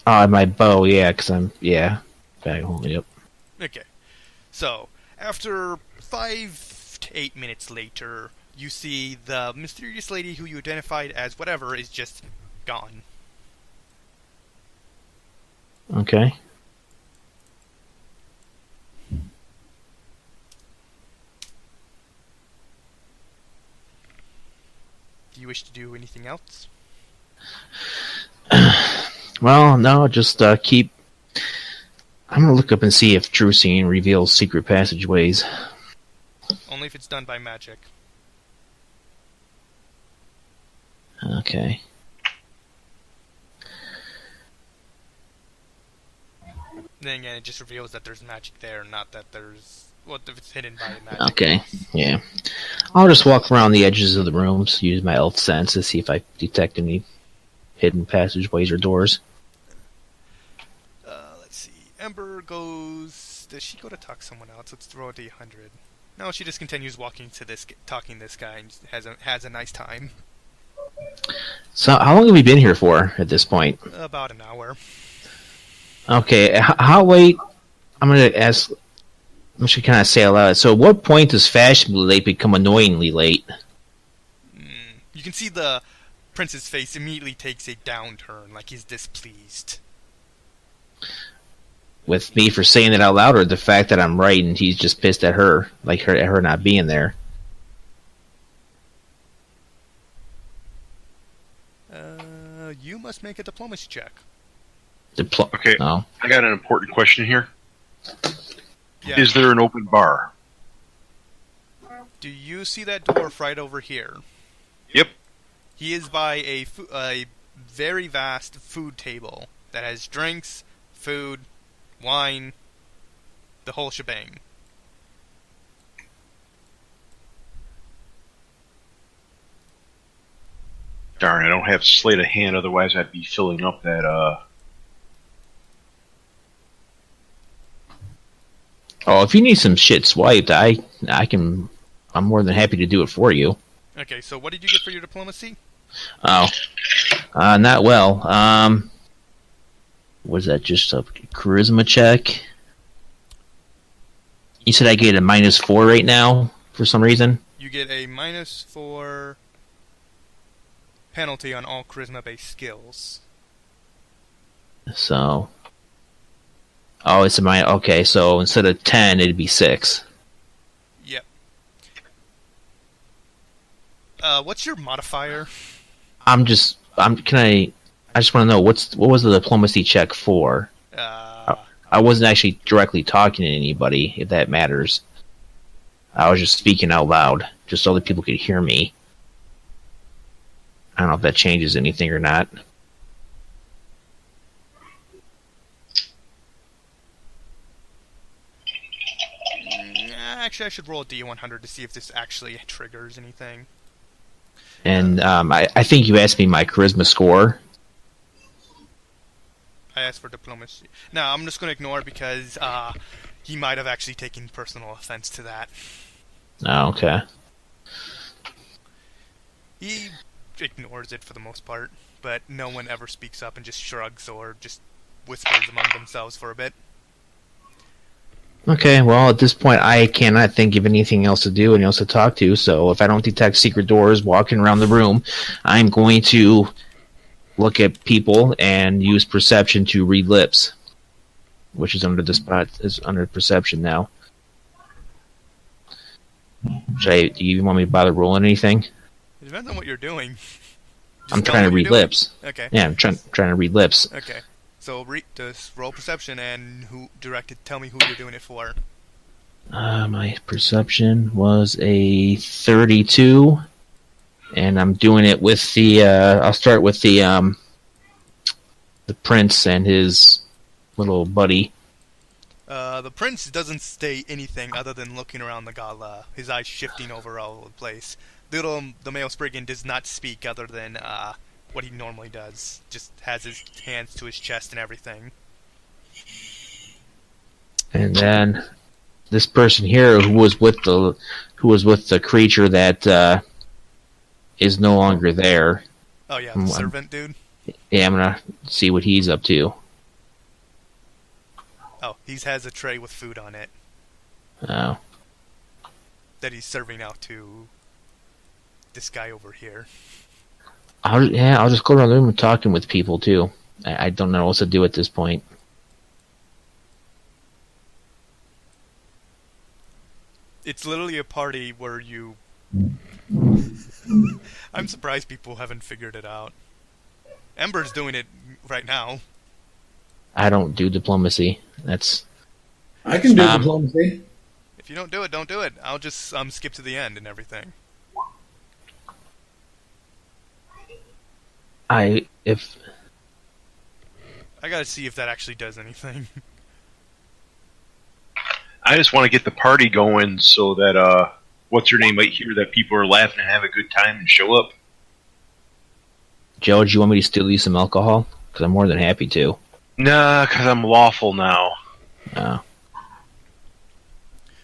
My bow, yeah, because bag of holding, yep. Okay. So, after 5 to 8 minutes later, you see the mysterious lady who you identified as whatever is just gone. Okay. Do you wish to do anything else? Well, no, just keep... I'm going to look up and see if Drusian reveals secret passageways. Only if it's done by magic. Okay. Then again, it just reveals that there's magic there, not that there's... What if it's hidden by magic? Okay, yeah. I'll just walk around the edges of the rooms, use my elf sense to see if I detect any hidden passageways or doors. Let's see. Ember goes... Does she go to talk to someone else? Let's throw a D100. No, she just continues walking to talking to this guy and has a nice time. So, how long have we been here for at this point? About an hour. Okay, how late? I'm going to ask... I should kind of say aloud. So, at what point does fashionably late become annoyingly late? You can see the prince's face immediately takes a downturn, like he's displeased. With me for saying it out loud, or the fact that I'm right and he's just pissed at her, like her not being there? You must make a diplomacy check. Okay, Oh. I got an important question here. Yeah. Is there an open bar? Do you see that dwarf right over here? Yep. He is by a very vast food table that has drinks, food, wine, the whole shebang. Darn, I don't have sleight of hand, otherwise I'd be filling up that, Oh, if you need some shit swiped, I'm more than happy to do it for you. Okay, so what did you get for your diplomacy? Oh. Not well. Was that just a charisma check? You said I get a -4 right now, for some reason? You get a -4 penalty on all charisma-based skills. So, oh, it's okay. So instead of 10, it'd be 6. Yep. What's your modifier? I just want to know what was the diplomacy check for? I wasn't actually directly talking to anybody, if that matters. I was just speaking out loud, just so other people could hear me. I don't know if that changes anything or not. Actually, I should roll a D100 to see if this actually triggers anything. And I think you asked me my charisma score. I asked for diplomacy. No, I'm just going to ignore it because he might have actually taken personal offense to that. Oh, okay. He ignores it for the most part, but no one ever speaks up and just shrugs or just whispers among themselves for a bit. Okay, well, at this point, I cannot think of anything else to do, anyone else to talk to, so if I don't detect secret doors walking around the room, I'm going to look at people and use perception to read lips, which is under perception now. Do you even want me to bother rolling anything? It depends on what you're doing. I'm trying to read lips. Okay. Yeah, I'm trying to read lips. Okay. So just roll perception and tell me who you're doing it for. My perception was a 32, and I'm doing it with the. I'll start with the prince and his little buddy. The prince doesn't say anything other than looking around the gala, his eyes shifting over all over the place. The male Spriggan does not speak other than what he normally does. Just has his hands to his chest and everything. And then this person here, who was with the creature that is no longer there. Oh yeah, the servant dude. Yeah, I'm gonna see what he's up to. Oh, he has a tray with food on it. Oh. That he's serving out to this guy over here. I'll just go around the room and talking with people too. I don't know what else to do at this point. It's literally a party where you... I'm surprised people haven't figured it out. Ember's doing it right now. I don't do diplomacy. I can do diplomacy. If you don't do it, don't do it. I'll just skip to the end and everything. I gotta see if that actually does anything. I just want to get the party going so that what's her name might hear that people are laughing and have a good time and show up. Joe, do you want me to steal you some alcohol? Because I'm more than happy to. Nah, because I'm lawful now. Oh.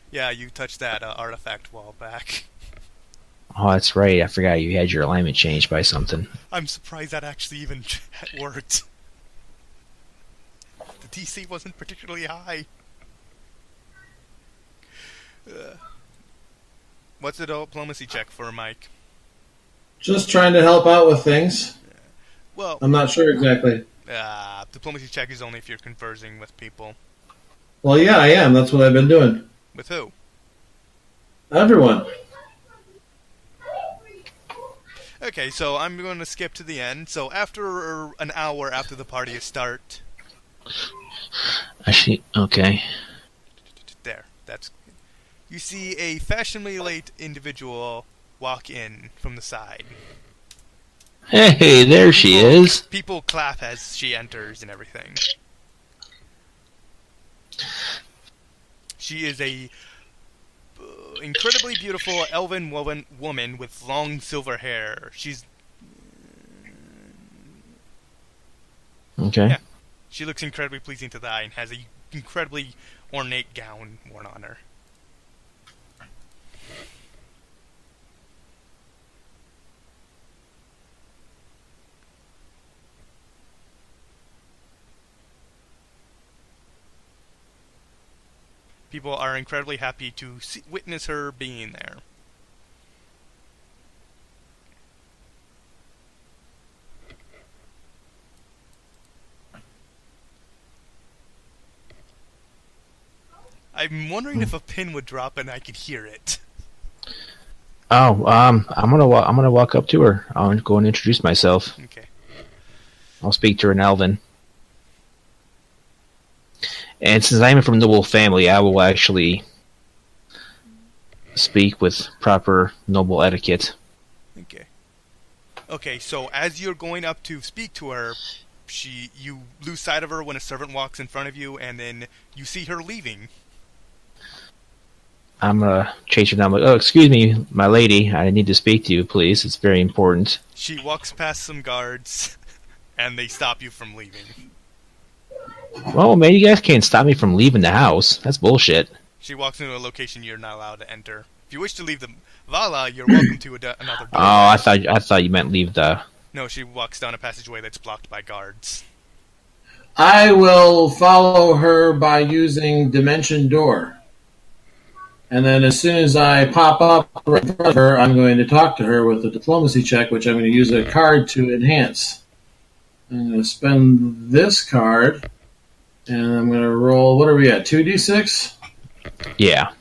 Yeah, you touched that artifact a while back. Oh, that's right. I forgot you had your alignment changed by something. I'm surprised that actually even worked. The DC wasn't particularly high. What's the diplomacy check for, Mike? Just trying to help out with things. Well, I'm not sure exactly. Diplomacy check is only if you're conversing with people. Well, yeah, I am. That's what I've been doing. With who? Everyone. Okay, so I'm going to skip to the end. So after an hour after the party start... Actually, okay. There. You see a fashionably late individual walk in from the side. Hey, there she is. People clap as she enters and everything. She is a incredibly beautiful elven woman with long silver hair. She's... Okay. Yeah. She looks incredibly pleasing to the eye and has an incredibly ornate gown worn on her. People are incredibly happy to witness her being there. I'm wondering if a pin would drop and I could hear it. Oh, I'm gonna walk up to her. I'll go and introduce myself. Okay. I'll speak to her in Elven. And since I'm from noble family, I will actually speak with proper noble etiquette. Okay. Okay, so as you're going up to speak to her, you lose sight of her when a servant walks in front of you, and then you see her leaving. I'm gonna chase her down. Like, oh, excuse me, my lady. I need to speak to you, please. It's very important. She walks past some guards, and they stop you from leaving. Well, maybe you guys can't stop me from leaving the house. That's bullshit. She walks into a location you're not allowed to enter. If you wish to leave the Vala, you're welcome to another door. Oh, I thought you meant leave the... No, she walks down a passageway that's blocked by guards. I will follow her by using Dimension Door. And then as soon as I pop up right in front of her, I'm going to talk to her with a diplomacy check, which I'm going to use a card to enhance. I'm going to spend this card, and I'm going to roll, what are we at, 2d6? Yeah.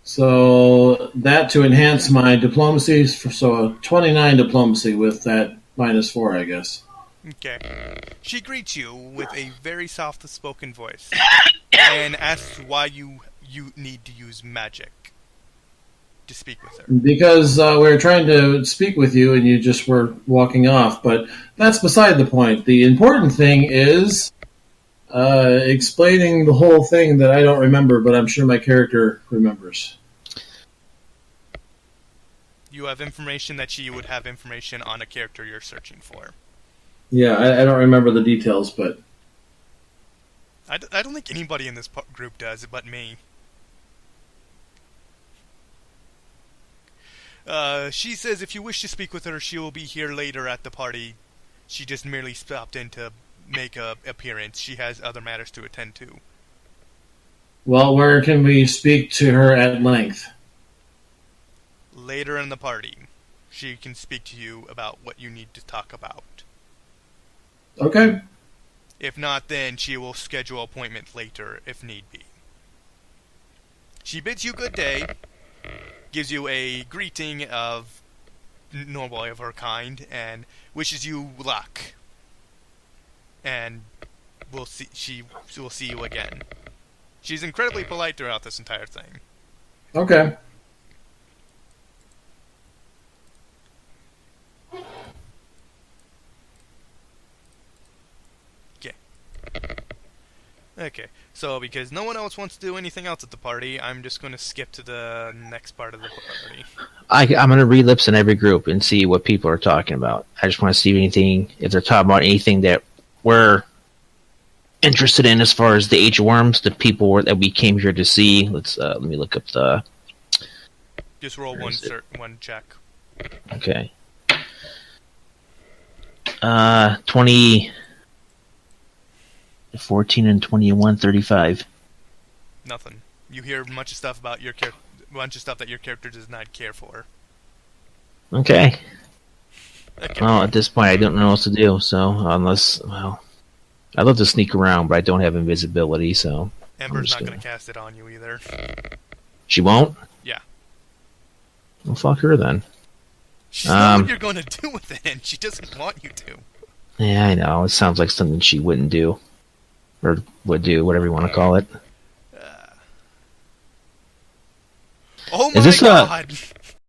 So that to enhance my diplomacy, so a 29 diplomacy with that -4, I guess. Okay. She greets you with a very soft-spoken voice and asks why you need to use magic to speak with her. Because we were trying to speak with you and you just were walking off, but that's beside the point. The important thing is explaining the whole thing that I don't remember, but I'm sure my character remembers. You have information that she would have information on a character you're searching for. Yeah, I don't remember the details, but... I don't think anybody in this group does, but me. She says if you wish to speak with her, she will be here later at the party. She just merely stopped in to make an appearance. She has other matters to attend to. Well, where can we speak to her at length? Later in the party. She can speak to you about what you need to talk about. Okay. If not, then she will schedule an appointment later if need be. She bids you good day, gives you a greeting of normal of her kind, and wishes you luck. And she will see you again. She's incredibly polite throughout this entire thing. Okay. Okay, so because no one else wants to do anything else at the party, I'm just going to skip to the next part of the party. I'm going to read lips in every group and see what people are talking about. I just want to see if they're talking about anything that we're interested in as far as the Age of Worms, the people that we came here to see. Let me look up the... Just roll one check. Okay. 20... 14 and 21, 35. Nothing. You hear a bunch of stuff about that your character does not care for. Okay. Well, at this point, I don't know what to do. So I'd love to sneak around, but I don't have invisibility. So Ember's not going to cast it on you either. She won't? Yeah. Well, fuck her then. She knows what you're going to do with it, and she doesn't want you to. Yeah, I know. It sounds like something she wouldn't do. Or would do, whatever you want to call it. Oh my god!